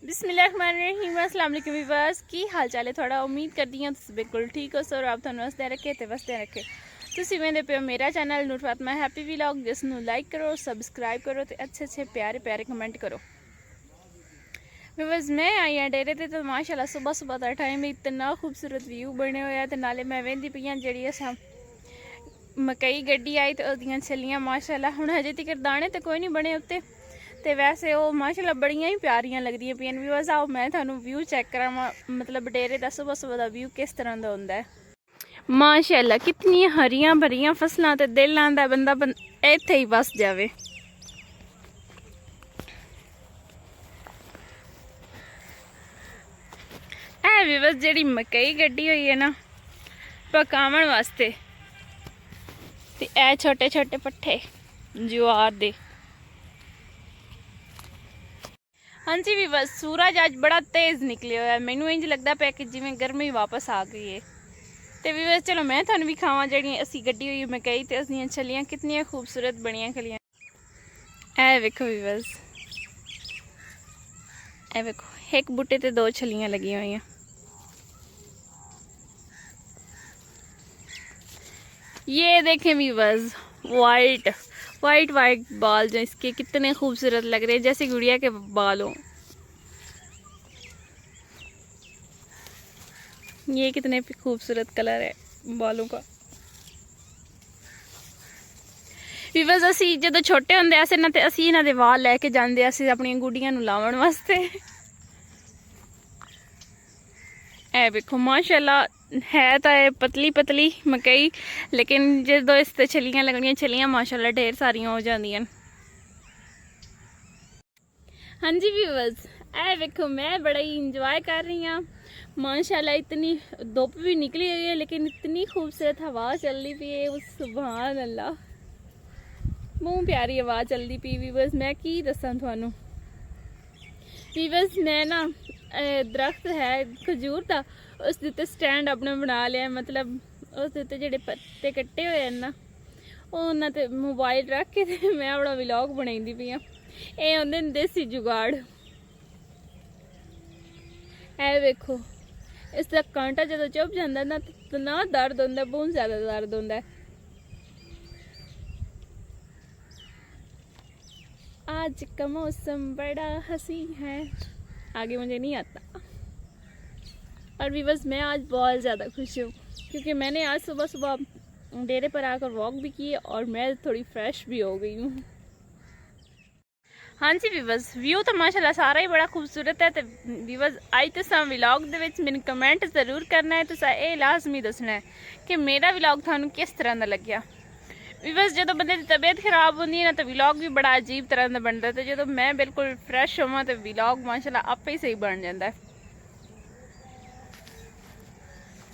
बिस्मिल्लाहिर्रहमानिर्रहीम अस्सलाम वालेकुम व्यूअर्स की हाल चाल है थोड़ा उम्मीद करती हूँ तुम बिल्कुल ठीक हो सो रब तुहानू हसदे रखे तो वसदे रखे तुसीं वेंदे पे मेरा चैनल नूर फातिमा हैप्पी व्लॉग जिसनू लाइक करो सबसक्राइब करो तो अच्छे अच्छे प्यारे प्यारे कमेंट करो। व्यूअर्स मैं आई हाँ डेरे ते तो माशाल्लाह सुबह सुबह का टाइम इतना खूबसूरत व्यू बने हुए तो नाले मैं वेंदी पई हाँ जी अस मकई गड्डी आई तो उसदियां छलियां माशाल्लाह हुण हजे तक दाने तो कोई नहीं बने उत्ते तो वैसे वो माशाल्लाह बड़ियां ही प्यारियां लगदियां पियां। व्यूअर्स आओ मैं थानू व्यू चेक करावां मतलब डेरे दा सुबह सुबह दा व्यू किस तरह दा हुंदा है। माशाल्लाह कितनी हरियां भरियां फसलां ते दिल आंदा बंदा इत्थे ही बस जावे। ए व्यूअर्स जेहड़ी मकई गड्डी हुई है ना पकावन वास्ते ते ए छोटे छोटे पट्ठे ज्वार दे। हाँ जी व्यूअर्स सूरज अज बड़ा तेज़ निकले हुआ है मैनू इंज लगता पे कि जिवें गर्मी वापस आ गई है। तो व्यूअर्स चलो मैं थानू भी खावा जी असी गड्डी हुई मकई तो असदियां छलियां कितनी खूबसूरत बनिया खलियां। ए वेखो व्यूअर्स ए वेखो एक बूटे ते दो छलियां लगी हुई हैं। ये देखें व्यूअर्स वाइट वाइट वाइट बाल जो इसके कितने खूबसूरत लग रहे हैं जैसे गुड़िया के बाल हों। ये कितने खूबसूरत कलर है बालों का। व्यूअर्स असी जो छोटे होंदे अस ना ते असी इन्हां दे वाल लैके जांदे असी अपनी गुड़ियां नूं लावन वास्ते। ए देखो माशाल्लाह है तो है पतली पतली मकई लेकिन जो इस ते छलियां लगनियां छलियां माशाल्लाह ढेर सारियां हो जांदियां। हाँ जी व्यूअर्स ए देखो मैं बड़ा ही इंजॉय कर रही हूँ माशाल्लाह इतनी धुप भी निकली हुई है लेकिन इतनी खूबसूरत हवा चल रही पी है सुभान अल्लाह बहुत प्यारी हवा चल रही पी। व्यूअर्स मैं की दसां थानू व्यूअर्स मैं ना दरख्त है खजूर का उस उत्ते स्टैंड अपना बना लिया मतलब उस उत्ते जेडे पत्ते कट्टे हुए हैं ना उन्हां ते मोबाइल रख के ते मैं अपना व्लॉग बनाई पई हाँ। ये होंदे देसी जुगाड़। ए वेखो इसका कांटा जो चुभ जाता ना तो ना दर्द होंदा बहुत ज्यादा दर्द होंदा है। आज का मौसम बड़ा हसी है आगे मुझे नहीं आता। और व्यूअर्स मैं आज बहुत ज़्यादा खुश हूँ क्योंकि मैंने आज सुबह सुबह डेरे पर आकर वॉक भी की और मैं थोड़ी फ्रेश भी हो गई हूँ। हाँ जी व्यूअर्स व्यू तो माशाल्लाह सारा ही बड़ा खूबसूरत है। तो व्यूअर्स आज तुसां व्लॉग दे विच मैनूं कमेंट ज़रूर करना है तुसां ये लाजमी दसना है कि मेरा व्लॉग थानू किस तरह का लग्या। व्यूअर्स जो बंदे की तबीयत खराब होंदी है ना तो व्लॉग भी बड़ा अजीब तरह का बनता है तो जो मैं बिल्कुल फ्रैश होवां तो व्लॉग माशाल्लाह आपे ही सही बन जाता है।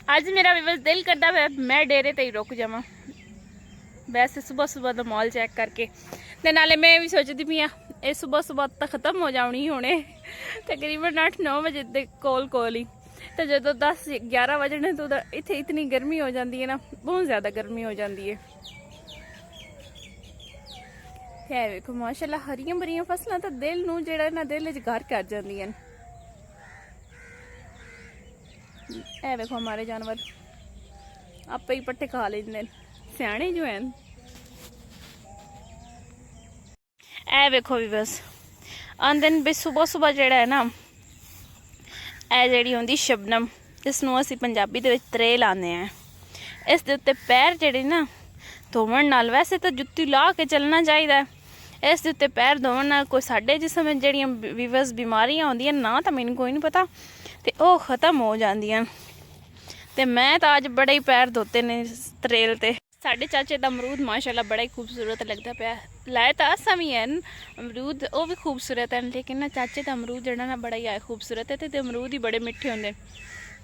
आज मेरा व्यूअर्स दिल करता है मैं डेरे ते ही रुक जावां वैसे सुबह सुबह का मॉल चेक करके ते नाले मैं भी सोचती पई हाँ ये सुबह सुबह तो खत्म हो जानी होने तकरीबन 8-9 बजे के कोल ही तो जो 10-11 बजने तो इतने इतनी गर्मी हो जाती है ना बहुत ज़्यादा गर्मी हो जाती है। वेखो माशाल्लाह हरियां भरियां फसलां तो दिल नूं जेड़ा ना दिल च घर कर जांदियां। ए देखो हमारे जानवर आपे ही पट्टे खा लेंदे सियाने जो हैं। ए देखो भी बस आंदे भी सुबह सुबह जेड़ा है ना ए जेड़ी होंदी शबनम जिसनों असी पंजाबी दे विच त्रेल आंदे हैं इस दे उत्ते पैर जेड़े ना धोवन नाल वैसे तो जुत्ती ला के चलना चाहिए इस दे उत्ते पैर धोवन नाल कोई साडे जिस्म विच जेड़ियां व्यूअर्स बीमारियां होंदियां ना तो मैनूं कोई नहीं पता ते ओह खत्म हो जांदियां। ते मैं तो अज बड़े ही पैर धोते ने त्रेल ते। साडे चाचे दा अमरूद माशाल्लाह बड़ा ही खूबसूरत लगता पाया लाए तो असा भी हैं अमरूद वो भी खूबसूरत हैं लेकिन ना चाचे का अमरूद जड़ा ना बड़ा ही खूबसूरत है तो अमरूद ही बड़े मिठे होंगे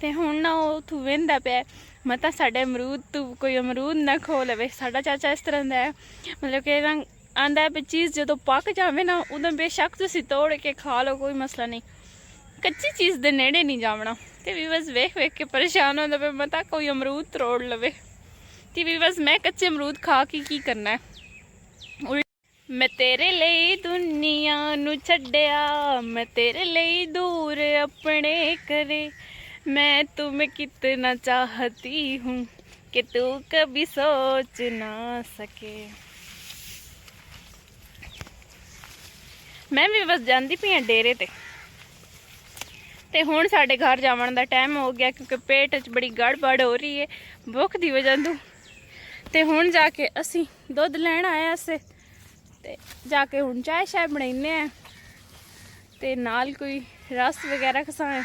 तो हुण ना वो तू वेंदा पाया मता साडे अमरूद तू कोई अमरूद ना खो लवे। साडा चाचा इस तरह का है मतलब कि ना आंदा है चीज़ जो पक जाए ना उदों बेशक तुसीं तोड़ के खा लो कोई मसला नहीं कच्ची चीज़ दे नेड़े नहीं जावना। तो भी बस वेख वेख के परेशान होंदा पे मता कोई अमरूद तोड़ लवे। तो भी बस मैं कच्चे अमरूद खा के की करना है मैं तेरे लिए दुनिया नू छड्डिया, मैं तेरे लिए दूर अपने करे, मैं तुम्हें कितना चाहती हूँ कि तू कभी सोच ना सके। मैं भी बस जाती पी हाँ डेरे ते हुण साडे घर जावन दा टाइम हो गया, क्योंकि पेट च बड़ी गड़बड़ हो रही है भुख दी वजह तो। ते हुण जाके असी दुध लैण आए असे ते जाके हुण चाय शाय बनाइने आ ते नाल कोई रस वगैरह खसाए।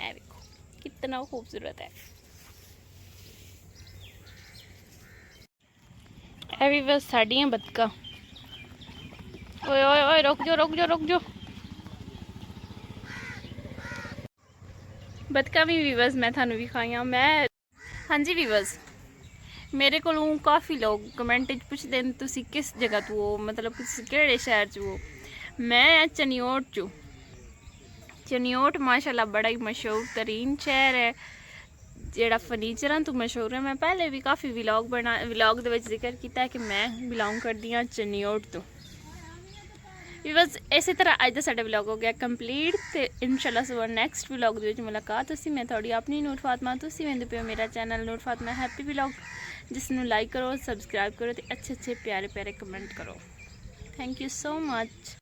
ए देखो कितना खूबसूरत है। ए भी बस साड़ियाँ बतका। ओए ओए ओए रुक जाओ रुक जाओ रुक जाओ। बतका भी बस मैं थानू भी खाइया मैं। हाँ जी वीवर्स, मेरे को काफ़ी लोग कमेंट पुछते हैं तुसी किस जगह तो हो, मतलब किहड़े शहर च हो। मैं चनियोट चो। चनियोट माशाल्लाह बड़ा ही मशहूर तरीन शहर है जेड़ा फर्नीचर तो मशहूर है। मैं पहले भी काफ़ी व्लॉग दे विच जिक्र किया कि मैं बिलोंग करती हाँ चनियोट तो। बस इसी तरह अज का साडा व्लॉग हो गया कंप्लीट ते इंशाल्लाह सुबह नैक्सट व्लॉग दे विच मुलाकात होसी। मैं थोड़ी अपनी नूर फातिमा, तुसी वेंदे पे हो मेरा चैनल नूर फातिमा हैप्पी व्लॉग, जिसनू लाइक करो, सब्सक्राइब करो ते अच्छे अच्छे प्यारे प्यारे कमेंट करो। Thank you so much.